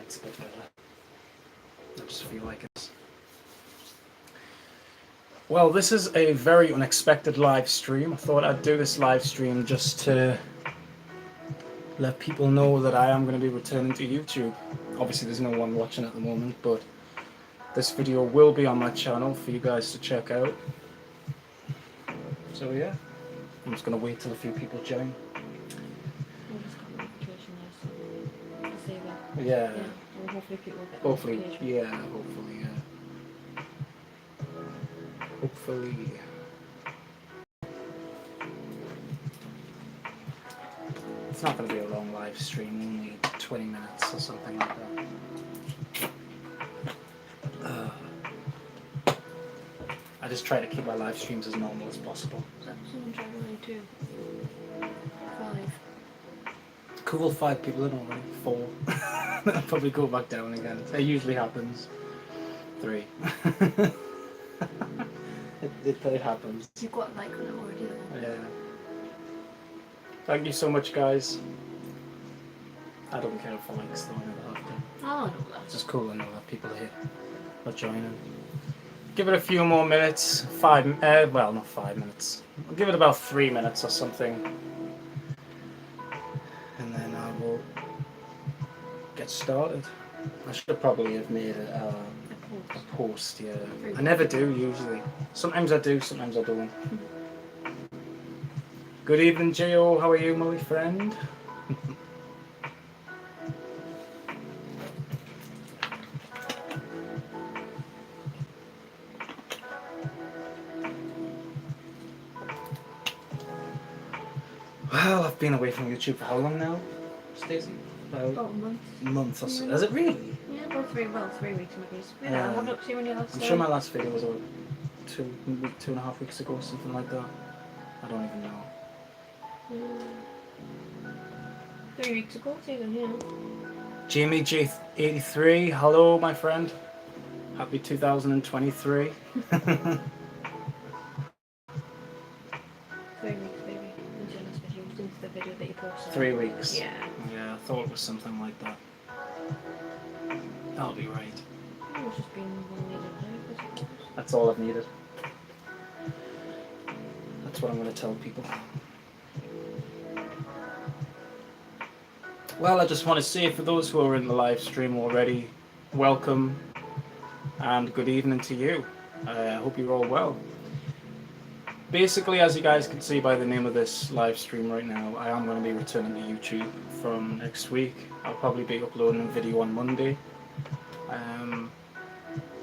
That's a bit better. I just feel like it. Well, this is a very unexpected live stream. I thought I'd do this live stream just to let people know that I am going to be returning to YouTube. Obviously there's no one watching at the moment, but this video will be on my channel for you guys to check out. So yeah, I'm just going to wait till a few people join. Yeah. Well, hopefully people will get Hopefully, yeah, hopefully, yeah. Hopefully. It's not going to be a long live stream, only 20 minutes or something like that. I just try to keep my live streams as normal as possible. Someone tried mine too. 5. Cool, 5 people in already. 4. I'll probably go back down again. It usually happens. 3. it happens. You've got a like on it already though. Yeah. Thank you so much, guys. I don't care for likes though, I never have to. Oh, I know that. It's just cool to know that people are here are joining. Give it a few more minutes. 5, well, not 5 minutes. I'll give it about 3 minutes or something. And then I will get started. I should probably have made a post, yeah. I never do usually. Sometimes I do, sometimes I don't. Good evening, Gio. How are you, my friend? Well, I've been away from YouTube for how long now, Stacey? About a month. Month or so. Is it really? Yeah, about 3 weeks maybe. Yeah, I haven't looked to you when you last I'm sure my last video was about 2.5 weeks ago, something like that. I don't even know. 3 weeks ago, even, yeah. Jamie J83, hello my friend. Happy 2023. 3 weeks maybe. Since your last video, since the video that you posted. 3 weeks. Yeah. Yeah, I thought it was something like that. That'll be right. It's just been one needed now, I suppose. That's all I've needed. That's what I'm going to tell people. Well, I just want to say for those who are in the live stream already, welcome and good evening to you. I hope you're all well. Basically, as you guys can see by the name of this live stream right now, I am going to be returning to YouTube from next week. I'll probably be uploading a video on Monday.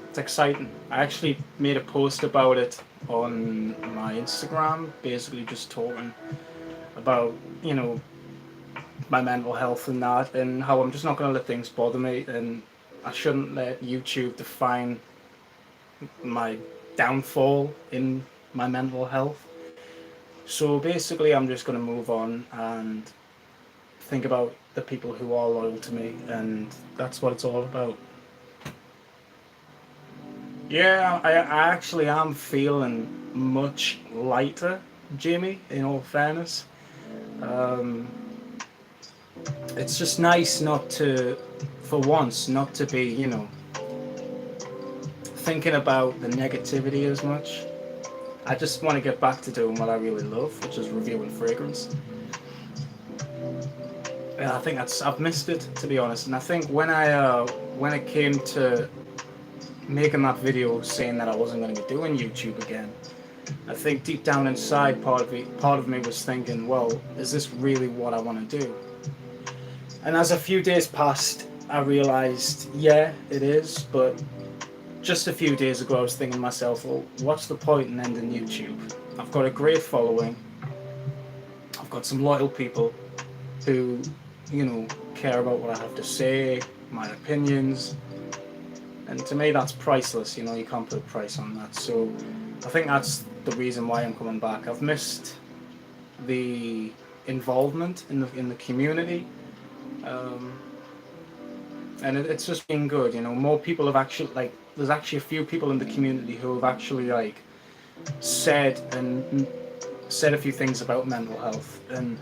It's exciting. I actually made a post about it on my Instagram, basically just talking about, you know, my mental health and that, and how I'm just not going to let things bother me, and I shouldn't let YouTube define my downfall in my mental health. So basically I'm just going to move on and think about the people who are loyal to me, and that's what it's all about. Yeah, I actually am feeling much lighter, Jamie, in all fairness. It's just nice not to, for once, not to be, you know, thinking about the negativity as much. I just want to get back to doing what I really love, which is reviewing fragrance. And I think I've missed it, to be honest. And I think when it came to making that video saying that I wasn't going to be doing YouTube again, I think deep down inside part of me was thinking, well, is this really what I want to do? And as a few days passed, I realized, yeah, it is, but just a few days ago I was thinking to myself, well, what's the point in ending YouTube? I've got a great following, I've got some loyal people who, you know, care about what I have to say, my opinions, and to me that's priceless, you know, you can't put a price on that. So I think that's the reason why I'm coming back. I've missed the involvement in the community, and it's just been good, you know. More people have actually, like, there's actually a few people in the community who have actually, like, said a few things about mental health, and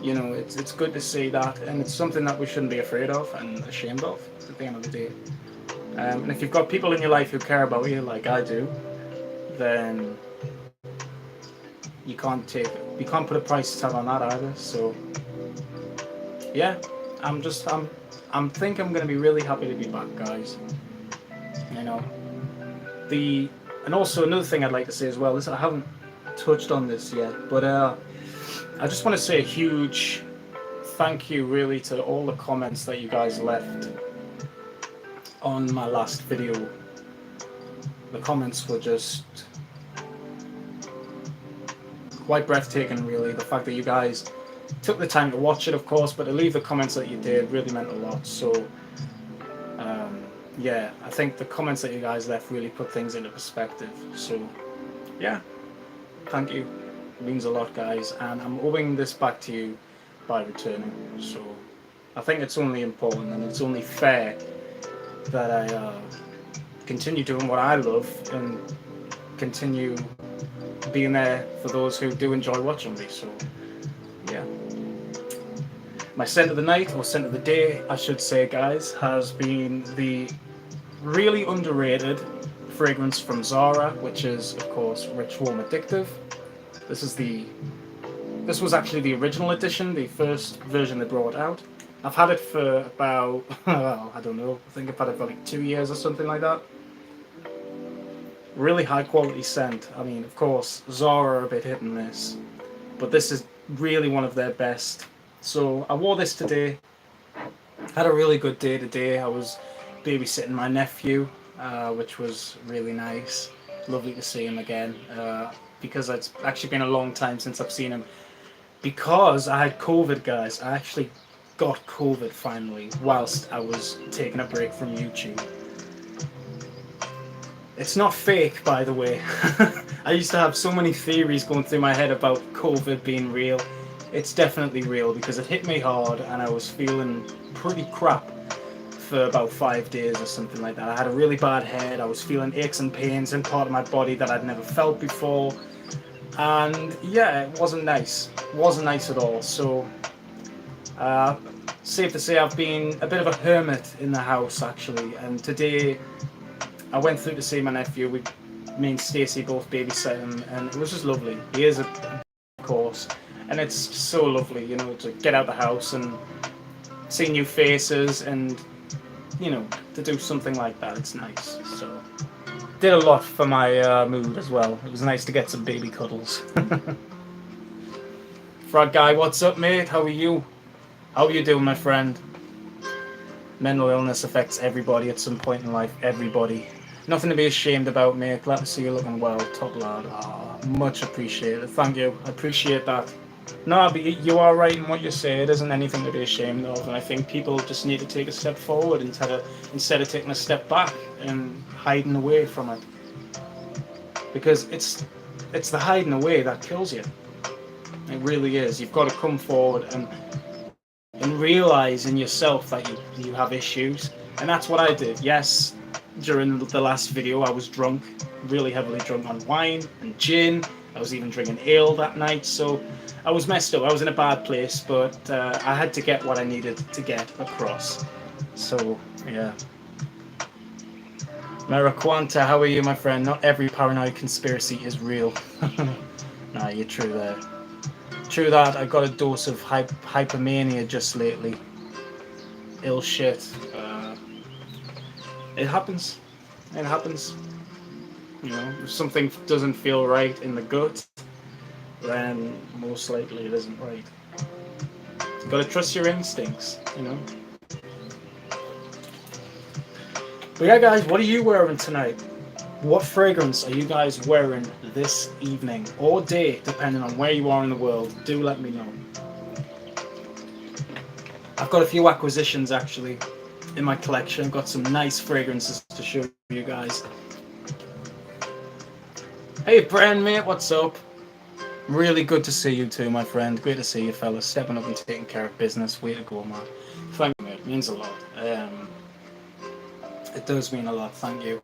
You know, it's good to see that, and it's something that we shouldn't be afraid of and ashamed of at the end of the day. And if you've got people in your life who care about you like I do, then you can't put a price tag on that either. So yeah, I'm think I'm gonna be really happy to be back, guys. You know, and also another thing I'd like to say as well is I haven't touched on this yet, but I just want to say a huge thank you really to all the comments that you guys left on my last video. The comments were just quite breathtaking, really. The fact that you guys took the time to watch it, of course, but to leave the comments that you did really meant a lot. So yeah, I think the comments that you guys left really put things into perspective. So yeah, thank you. It means a lot, guys, and I'm owing this back to you by returning. So I think it's only important and it's only fair that I continue doing what I love and continue being there for those who do enjoy watching me. So yeah, my scent of the night, or scent of the day I should say, guys, has been the really underrated fragrance from Zara, which is of course Rich Warm Addictive. This was actually the original edition, the first version they brought out. I've had it for about, well, I don't know, I think I've had it for like 2 years or something like that. Really high quality scent. I mean, of course, Zara are a bit hit and miss, but this is really one of their best. So I wore this today. Had a really good day today. I was babysitting my nephew, which was really nice. Lovely to see him again, because it's actually been a long time since I've seen him. Because I had COVID, guys. I actually got COVID finally whilst I was taking a break from YouTube. It's not fake, by the way. I used to have so many theories going through my head about COVID being real. It's definitely real because it hit me hard and I was feeling pretty crap for about 5 days or something like that. I had a really bad head. I was feeling aches and pains in part of my body that I'd never felt before. And yeah, it wasn't nice. It wasn't nice at all. So safe to say I've been a bit of a hermit in the house actually. And today I went through to see my nephew. Me and Stacey both babysat him, and it was just lovely. He is of course, and it's so lovely, you know, to get out the house and see new faces, and you know, to do something like that. It's nice. So did a lot for my mood as well. It was nice to get some baby cuddles. Frog guy, what's up, mate? How are you? How are you doing, my friend? Mental illness affects everybody at some point in life. Everybody. Nothing to be ashamed about, mate. Glad to see you looking well. Top lad. Oh, much appreciated. Thank you. I appreciate that. No, but you are right in what you say. It isn't anything to be ashamed of, and I think people just need to take a step forward instead of taking a step back and hiding away from it. Because it's the hiding away that kills you. It really is. You've got to come forward and realize in yourself that you have issues, and that's what I did. Yes, during the last video I was drunk, really heavily drunk on wine and gin. I was even drinking ale that night, so I was messed up. I was in a bad place, but I had to get what I needed to get across. So yeah. Maraquanta, how are you, my friend? Not every paranoid conspiracy is real. Nah, you're true there. True that. I got a dose of hypomania just lately. Ill shit. It happens. It happens. You know, if something doesn't feel right in the gut, then most likely it isn't right. You gotta trust your instincts, you know. But yeah, guys, what are you wearing tonight? What fragrance are you guys wearing this evening or day, depending on where you are in the world? Do let me know. I've got a few acquisitions actually in my collection. Got some nice fragrances to show you guys. Hey Bren, mate, what's up? Really good to see you too, my friend. Great to see you fellas stepping up and taking care of business. Way to go, man. Thank you, mate. It means a lot. It does mean a lot, thank you.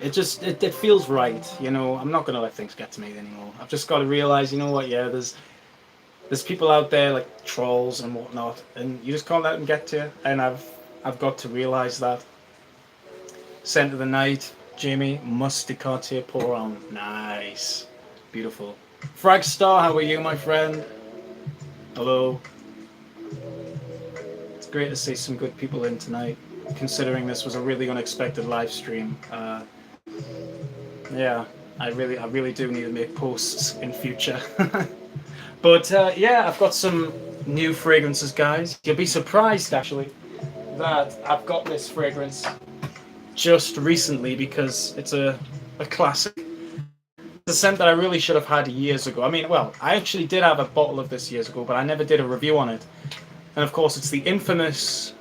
It feels right, you know. I'm not gonna let things get to me anymore. I've just got to realize, you know what, yeah, there's people out there like trolls and whatnot, and you just can't let them get to you. And I've got to realize that. Scent of the night, Jamie, musty Cartier pour on. Nice. Beautiful. Fragstar, how are you, my friend? Hello. It's great to see some good people in tonight, considering this was a really unexpected live stream. Yeah, I really do need to make posts in future. But yeah, I've got some new fragrances, guys. You'll be surprised, actually, that I've got this fragrance just recently because it's a classic. It's a scent that I really should have had years ago. I mean, well, I actually did have a bottle of this years ago, but I never did a review on it. And of course, it's the infamous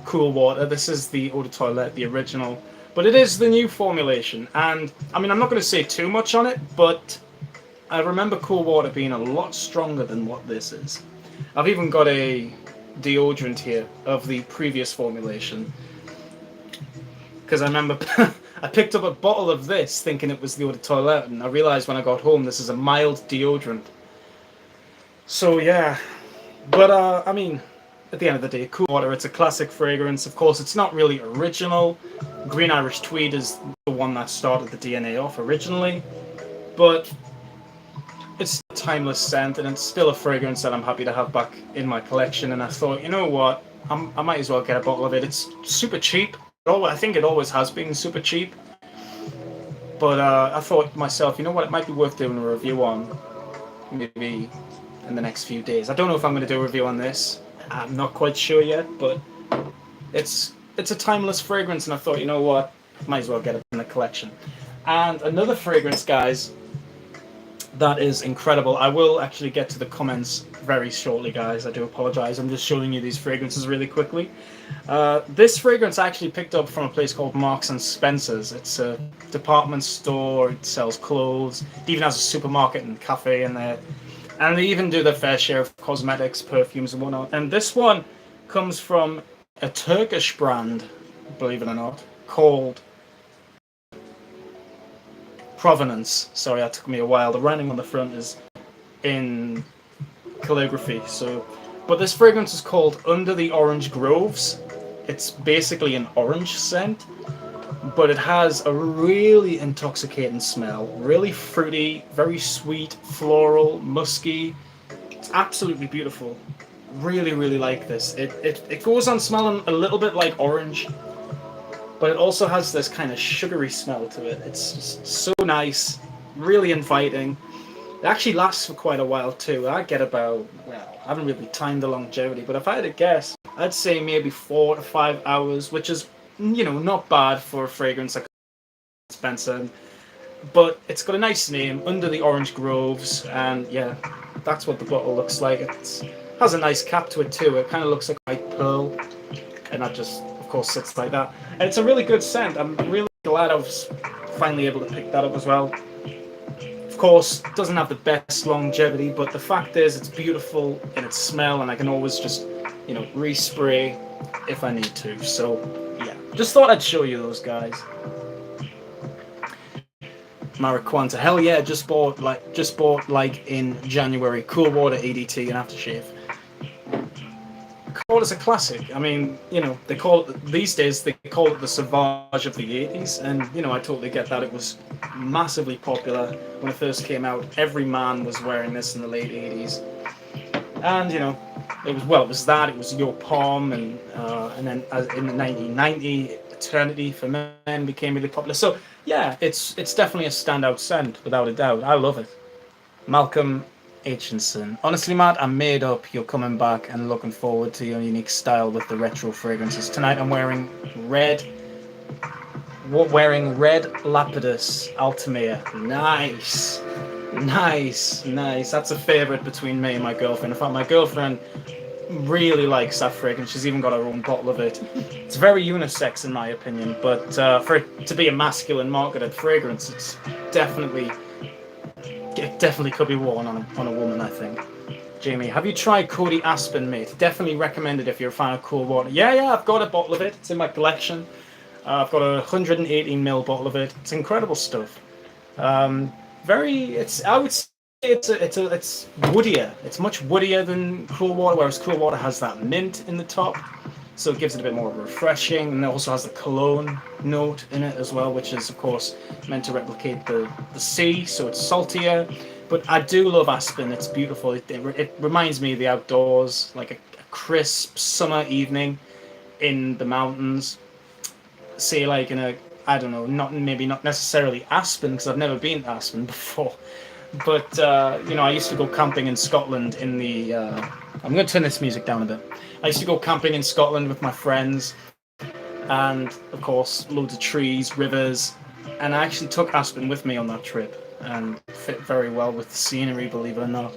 Cool Water. This is the Eau de Toilette, the original. But it is the new formulation. And, I mean, I'm not going to say too much on it, but I remember Cool Water being a lot stronger than what this is. I've even got a deodorant here of the previous formulation. Because I remember I picked up a bottle of this thinking it was the Eau de Toilette, and I realised when I got home this is a mild deodorant. So yeah, but I mean, at the end of the day, Cool Water, it's a classic fragrance. Of course, it's not really original. Green Irish Tweed is the one that started the DNA off originally, but it's a timeless scent, and it's still a fragrance that I'm happy to have back in my collection. And I thought, you know what, I might as well get a bottle of it. It's super cheap. I think it always has been super cheap. But I thought to myself, you know what, it might be worth doing a review on maybe in the next few days. I don't know if I'm going to do a review on this. I'm not quite sure yet, but it's a timeless fragrance, and I thought, you know what, might as well get it in the collection. And another fragrance, guys, that is incredible. I will actually get to the comments very shortly, guys. I do apologize. I'm just showing you these fragrances really quickly. This fragrance I actually picked up from a place called Marks and Spencer's. It's a department store. It sells clothes. It even has a supermarket and cafe in there. And they even do their fair share of cosmetics, perfumes and whatnot. And this one comes from a Turkish brand, believe it or not, called Provenance. Sorry, that took me a while. The writing on the front is in calligraphy. But this fragrance is called Under the Orange Groves. It's basically an orange scent, but it has a really intoxicating smell. Really fruity, very sweet, floral, musky. It's absolutely beautiful. Really, really like this. It goes on smelling a little bit like orange, but it also has this kind of sugary smell to it. It's just so nice, really inviting. It actually lasts for quite a while too. I get about, well, I haven't really timed the longevity, but if I had to guess, I'd say maybe 4 to 5 hours, which is, you know, not bad for a fragrance like Spencer. But it's got a nice name, Under the Orange Groves, and yeah, that's what the bottle looks like. It has a nice cap to it too. It kind of looks like a white pearl, and that just, of course, sits like that. And it's a really good scent. I'm really glad I was finally able to pick that up as well. Of course, it doesn't have the best longevity, but the fact is it's beautiful in its smell, and I can always just, you know, respray if I need to. So yeah, just thought I'd show you those, guys. Mariquanta, hell yeah, just bought like in January. Cool Water EDT and aftershave. Cool is a classic. I mean, you know, they call it, these days they call it the Sauvage of the 80s, and you know, I totally get that. It was massively popular when it first came out. Every man was wearing this in the late 80s, and you know, it was that, it was Your Palm, and then in the 1990, Eternity for Men became really popular. So yeah, it's definitely a standout scent without a doubt. I love it. Malcolm Aitchison. Honestly, Matt, I'm made up. You're coming back and looking forward to your unique style with the retro fragrances. Tonight I'm wearing red Lapidus Altamira. Nice. That's a favorite between me and my girlfriend. In fact, my girlfriend really likes that fragrance. She's even got her own bottle of it. It's very unisex in my opinion, but for it to be a masculine marketed fragrance, it definitely could be worn on a woman, I think. Jamie, have you tried Cody Aspen, mate? Definitely recommend it if you're a fan of Cool Water. Yeah, I've got a bottle of it. It's in my collection. I've got a 118ml bottle of it. It's incredible stuff. I would It's woodier. It's much woodier than Cool Water, whereas Cool Water has that mint in the top, so it gives it a bit more refreshing, and it also has the cologne note in it as well, which is of course meant to replicate the sea, so it's saltier. But I do love Aspen. It's beautiful. It reminds me of the outdoors, like a crisp summer evening in the mountains. Say like in a, I don't know, not necessarily Aspen, because I've never been to Aspen before. But you know, I used to go camping in Scotland in the. I'm going to turn this music down a bit. I used to go camping in Scotland with my friends, and of course, loads of trees, rivers, and I actually took Aspen with me on that trip, and fit very well with the scenery. Believe it or not,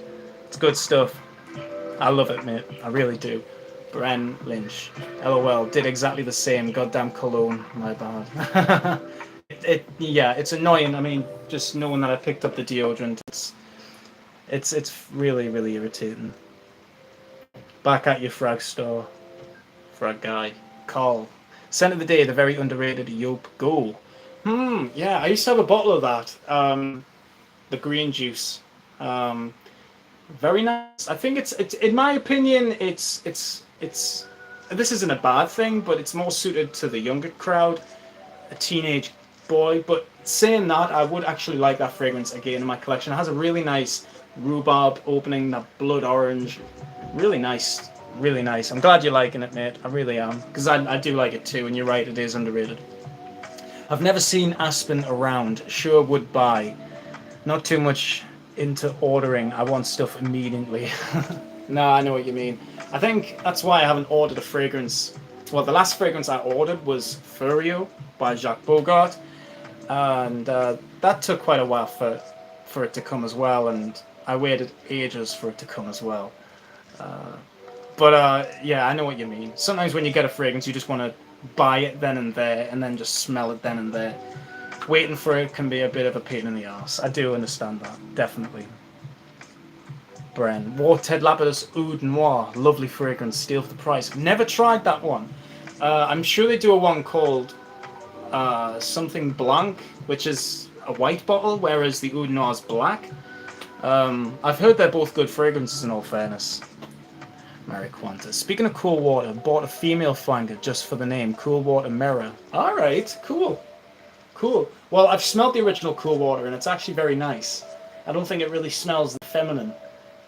it's good stuff. I love it, mate. I really do. Bren Lynch, LOL, did exactly the same. Goddamn cologne, my bad. Yeah, it's annoying. I mean, just knowing that I picked up the deodorant, it's really really irritating. Back at your frag store, frag guy. Carl, scent of the day, the very underrated Yope Go. Yeah, I used to have a bottle of that. The green juice. Very nice. I think it's in my opinion, it's. This isn't a bad thing, but it's more suited to the younger crowd, a teenage boy. But saying that, I would actually like that fragrance again in my collection. It has a really nice rhubarb opening, that blood orange. Really nice, really nice. I'm glad you're liking it, mate. I really am, because I do like it too. And you're right, it is underrated. I've never seen Aspen around. Sure would buy. Not too much into ordering. I want stuff immediately. No, I know what you mean. I think that's why I haven't ordered a fragrance. Well, the last fragrance I ordered was Furio by Jacques Bogart, and that took quite a while for it to come as well, and I waited ages for it to come as well. But yeah, I know what you mean. Sometimes when you get a fragrance, you just want to buy it then and there, and then just smell it then and there. Waiting for it can be a bit of a pain in the arse. I do understand that, definitely. Bren. Waterhead Lapidus Oud Noir. Lovely fragrance. Steal for the price. Never tried that one. I'm sure they do a one called something Blanc, which is a white bottle, whereas the Oud Noir is black. I've heard they're both good fragrances in all fairness. Mary Quanta. Speaking of Cool Water, bought a female flanger just for the name. Cool Water Mirror. Alright, cool. Cool. Well, I've smelled the original Cool Water, and it's actually very nice. I don't think it really smells feminine,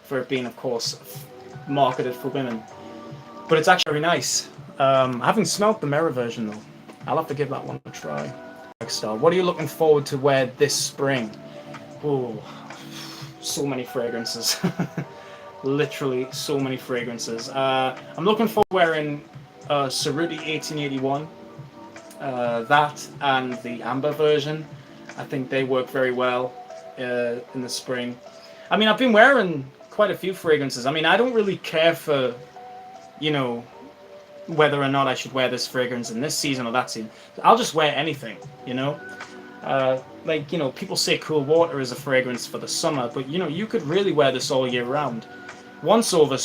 for it being, of course, marketed for women. But it's actually very nice. I haven't smelled the Mirror version, though. I'll have to give that one a try. What are you looking forward to wear this spring? Oh, so many fragrances. Literally so many fragrances. I'm looking forward to wearing Cerruti 1881. That and the amber version. I think they work very well in the spring. I mean, I've been wearing quite a few fragrances. I mean, I don't really care for, you know, whether or not I should wear this fragrance in this season or that season. I'll just wear anything, you know. Like, you know, people say Cool Water is a fragrance for the summer, but, you know, you could really wear this all year round. Once over,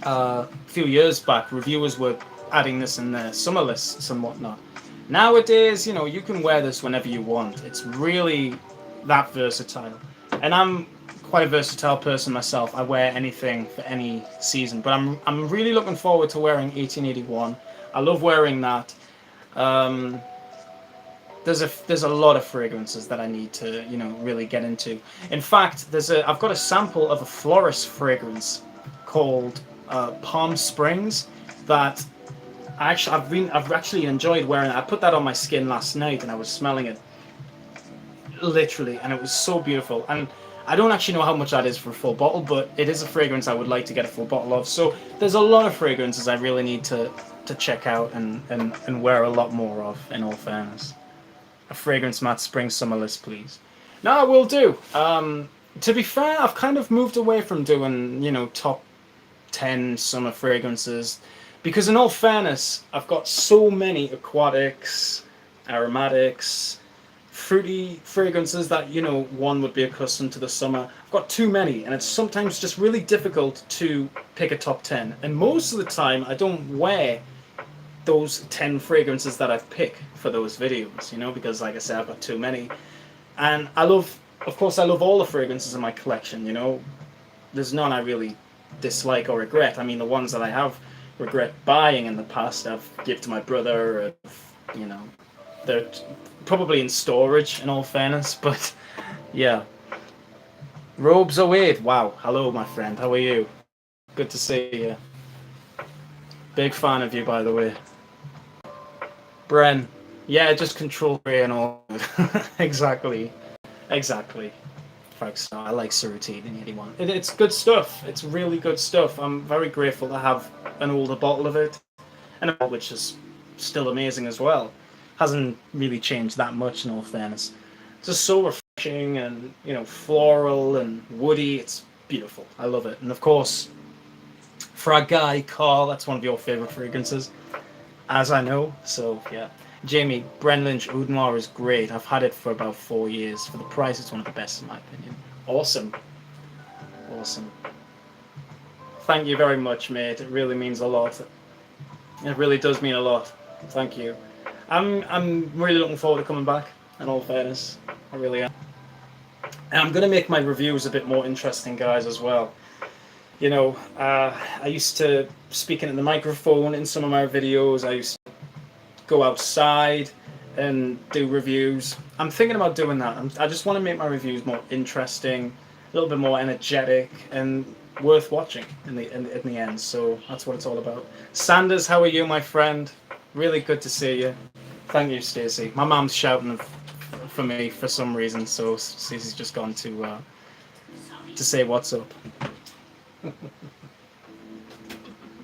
a few years back, reviewers were adding this in their summer lists and whatnot. Nowadays, you know, you can wear this whenever you want. It's really that versatile. And I'm quite a versatile person myself. I wear anything for any season. But I'm really looking forward to wearing 1881. I love wearing that. There's a lot of fragrances that I need to, you know, really get into. In fact, I've got a sample of a florist fragrance called Palm Springs that I've actually enjoyed wearing. I put that on my skin last night and I was smelling it literally, and it was so beautiful. And I don't actually know how much that is for a full bottle, but it is a fragrance I would like to get a full bottle of. So there's a lot of fragrances I really need to check out and wear a lot more of, in all fairness. A fragrance mat spring summer list, please. No, I will do. To be fair, I've kind of moved away from doing, you know, top 10 summer fragrances, because in all fairness, I've got so many aquatics, aromatics, fruity fragrances that, you know, one would be accustomed to the summer. I've got too many, and it's sometimes just really difficult to pick a top 10. And most of the time, I don't wear those 10 fragrances that I've picked for those videos, you know, because like I said, I've got too many. And I love, of course, I love all the fragrances in my collection, you know. There's none I really dislike or regret. I mean, the ones that I have regret buying in the past, I've given to my brother, you know. They're probably in storage, in all fairness, but yeah. Robes Awade, wow. Hello, my friend. How are you? Good to see you. Big fan of you, by the way. Bren, yeah, just control Ray and all. Exactly. Folks, I like Cerutine in 81. It's good stuff. It's really good stuff. I'm very grateful to have an older bottle of it, and a bottle which is still amazing as well. Hasn't really changed that much, in all fairness. It's just so refreshing and, you know, floral and woody. It's beautiful. I love it. And of course, for a guy, Carl, that's one of your favorite fragrances, as I know. So yeah, Jamie, Brenlinch Oud Noir is great. I've had it for about 4 years. For the price, it's one of the best in my opinion. Awesome. Thank you very much, mate. It really means a lot. It really does mean a lot. Thank you. I'm really looking forward to coming back, in all fairness. I really am. And I'm going to make my reviews a bit more interesting, guys, as well. You know, I used to speak into the microphone in some of my videos. I used to go outside and do reviews. I'm thinking about doing that. I just want to make my reviews more interesting, a little bit more energetic, and worth watching in the end. So that's what it's all about. Sanders, how are you, my friend? Really good to see you. Thank you, Stacey. My mom's shouting for me for some reason, so Stacey's just gone to say what's up.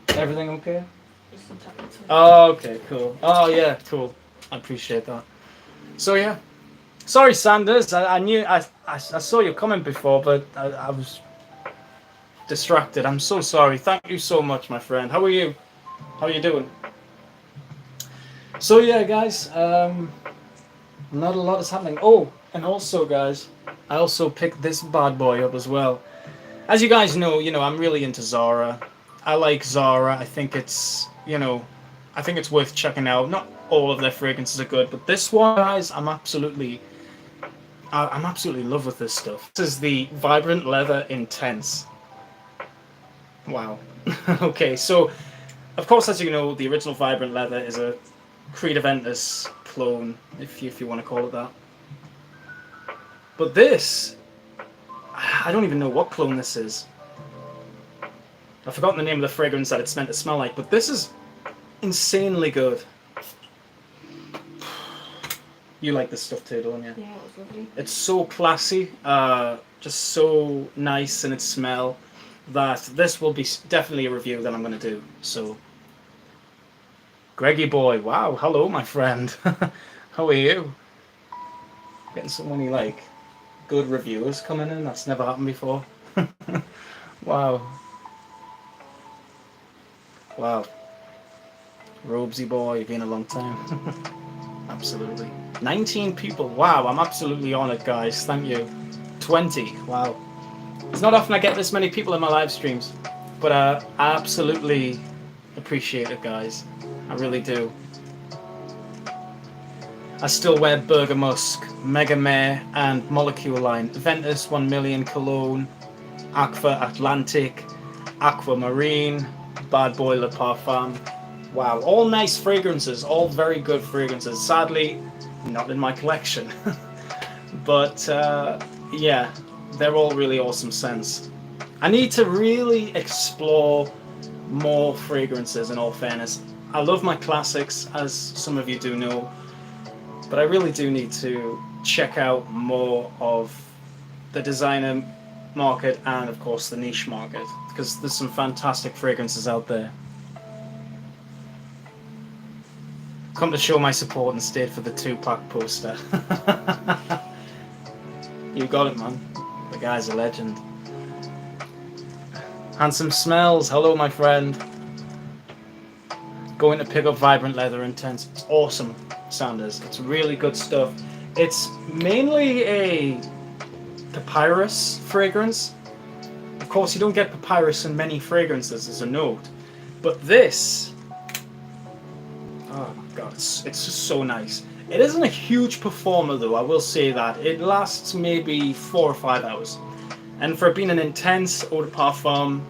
Everything okay? Oh, okay, cool. Oh, yeah, cool. I appreciate that. So, yeah. Sorry, Sanders. I knew I saw your comment before, but I was distracted. I'm so sorry. Thank you so much, my friend. How are you? How are you doing? So, yeah, guys. Not a lot is happening. Oh, and also, guys, I also picked this bad boy up as well. As you guys know, I'm really into Zara. I like Zara. I think it's, I think it's worth checking out. Not all of their fragrances are good, but this one, guys, I'm absolutely in love with this stuff. This is the Vibrant Leather Intense. Wow. Okay, so, of course, as you know, the original Vibrant Leather is a Creed Aventus clone, if you want to call it that. But this, I don't even know what clone this is. I've forgotten the name of the fragrance that it's meant to smell like, but this is insanely good. You like this stuff too, don't you? Yeah, it was lovely. It's so classy, just so nice in its smell, that this will be definitely a review that I'm going to do. So, Greggy boy, wow, hello my friend. How are you? Getting so many good reviewers coming in, that's never happened before. Wow. Wow. Robesy boy, been a long time. Absolutely. 19 people, wow, I'm absolutely honoured, guys, thank you. 20, wow. It's not often I get this many people in my live streams, but I absolutely appreciate it, guys. I really do. I still wear Berger Musk, Mega Mare, and Molecule line. Ventus 1 Million Cologne, Aqua Atlantic, Aquamarine, Bad Boy Le Parfum. Wow, all nice fragrances, all very good fragrances. Sadly, not in my collection. But yeah, they're all really awesome scents. I need to really explore more fragrances, in all fairness. I love my classics, as some of you do know, but I really do need to check out more of the designer market and, of course, the niche market, because there's some fantastic fragrances out there. Come to show my support and stayed for the Tupac poster. You got it, man. The guy's a legend. Handsome Smells, hello my friend. Going to pick up Vibrant Leather Intense. It's awesome, Sanders. It's really good stuff. It's mainly a papyrus fragrance. Of course, you don't get papyrus in many fragrances as a note, but this, oh my god, it's just so nice. It isn't a huge performer though, I will say that. It lasts maybe 4 or 5 hours. And for it being an intense eau de parfum,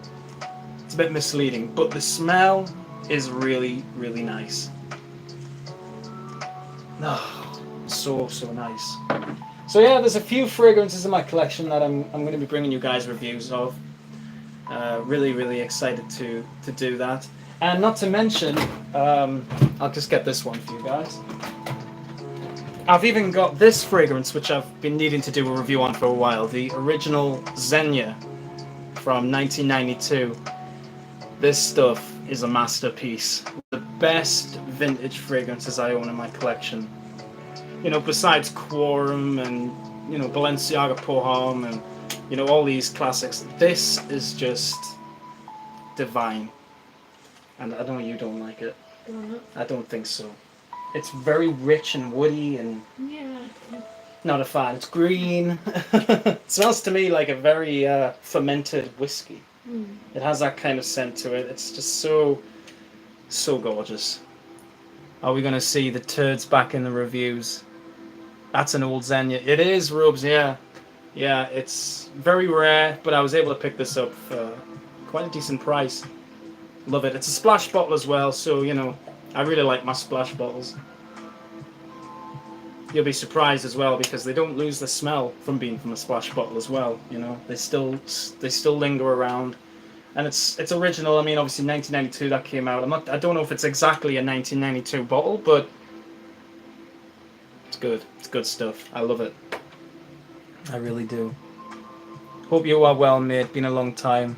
it's a bit misleading, but the smell is really, really nice. Oh, so nice. So yeah, there's a few fragrances in my collection that I'm going to be bringing you guys reviews of. Really excited to do that. And not to mention, I'll just get this one for you guys. I've even got this fragrance, which I've been needing to do a review on for a while. The original Xenia from 1992. This stuff is a masterpiece. The best vintage fragrances I own in my collection. You know, besides Quorum and, you know, Balenciaga Pour Homme and, you know, all these classics. This is just divine. And I know you don't like it. I don't think so. It's very rich and woody and not a fan. It's green. It smells to me like a very fermented whiskey. It has that kind of scent to it. It's just so gorgeous. Are we going to see the turds back in the reviews? That's an old Xenia. It is, Robes, yeah. Yeah, it's very rare, but I was able to pick this up for quite a decent price. Love it. It's a splash bottle as well, so, you know, I really like my splash bottles. You'll be surprised as well because they don't lose the smell from being from a splash bottle as well. You know, they still linger around, and it's original. I mean, obviously 1992 that came out. I don't know if it's exactly a 1992 bottle, but it's good. It's good stuff. I love it. I really do. Hope you are well, mate. Been a long time.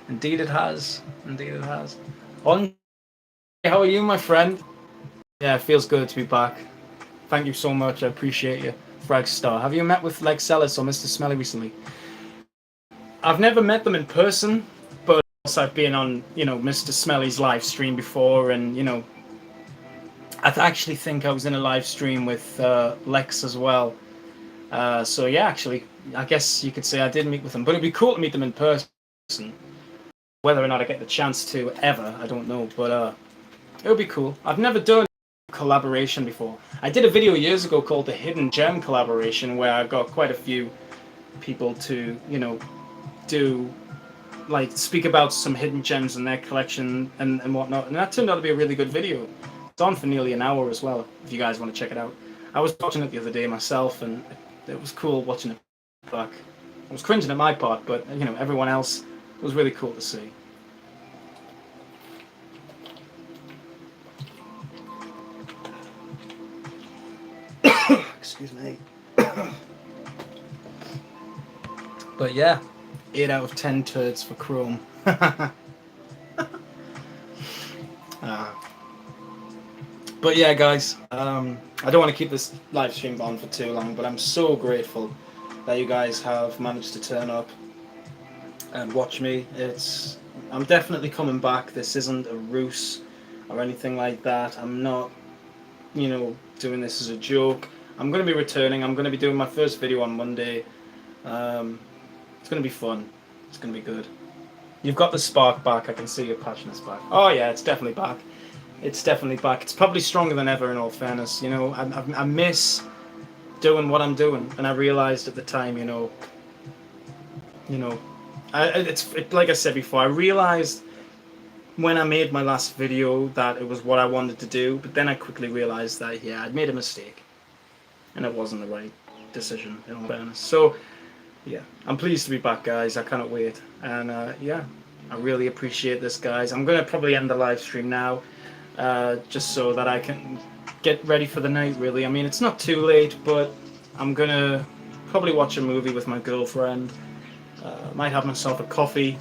Indeed it has. Indeed it has. On. How are you, my friend? Yeah, it feels good to be back. Thank you so much. I appreciate you. Fragstar. Have you met with Lex Ellis or Mr. Smelly recently? I've never met them in person, but also I've been on, you know, Mr. Smelly's live stream before, and, you know, I actually think I was in a live stream with Lex as well. So yeah, actually, I guess you could say I did meet with them, but it'd be cool to meet them in person. Whether or not I get the chance to ever, I don't know, but it would be cool. I've never done collaboration before. I did a video years ago called the Hidden Gem Collaboration, where I got quite a few people to, you know, speak about some hidden gems in their collection and whatnot, and that turned out to be a really good video. It's on for nearly an hour as well, if you guys want to check it out. I was watching it the other day myself, and it was cool watching it back. I was cringing at my part, but, you know, everyone else, it was really cool to see. Excuse me. But yeah, 8 out of 10 turds for Chrome. But yeah, guys, I don't want to keep this live stream on for too long, but I'm so grateful that you guys have managed to turn up and watch me. I'm definitely coming back. This isn't a ruse or anything like that. I'm not, you know, doing this as a joke. I'm going to be returning. I'm going to be doing my first video on Monday. It's going to be fun. It's going to be good. You've got the spark back. I can see your passion is back. Oh yeah, it's definitely back. It's definitely back. It's probably stronger than ever, in all fairness. You know, I miss doing what I'm doing, and I realized at the time, you know, like I said before, I realized when I made my last video that it was what I wanted to do, but then I quickly realized that, yeah, I'd made a mistake. And it wasn't the right decision, in all fairness. So, yeah, I'm pleased to be back, guys. I cannot wait. And, yeah, I really appreciate this, guys. I'm going to probably end the live stream now, just so that I can get ready for the night, really. I mean, it's not too late, but I'm going to probably watch a movie with my girlfriend. Might have myself a coffee.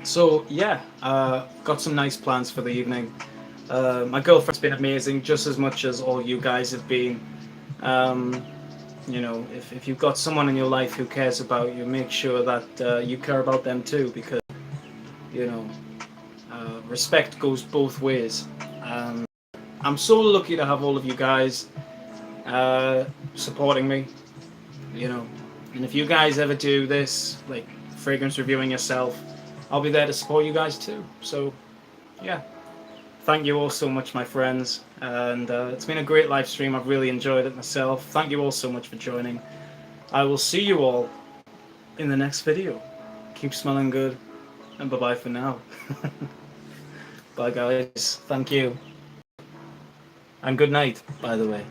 So, yeah, got some nice plans for the evening. My girlfriend's been amazing, just as much as all you guys have been. You know, if you've got someone in your life who cares about you, make sure that you care about them too, because, you know, respect goes both ways. I'm so lucky to have all of you guys supporting me, you know, and if you guys ever do this, like fragrance reviewing yourself, I'll be there to support you guys too. So, yeah, Thank you all so much, my friends. And it's been a great live stream. I've really enjoyed it myself. Thank you all so much for joining. I will see you all in the next video. Keep smelling good. And bye-bye for now. Bye, guys. Thank you. And good night, by the way.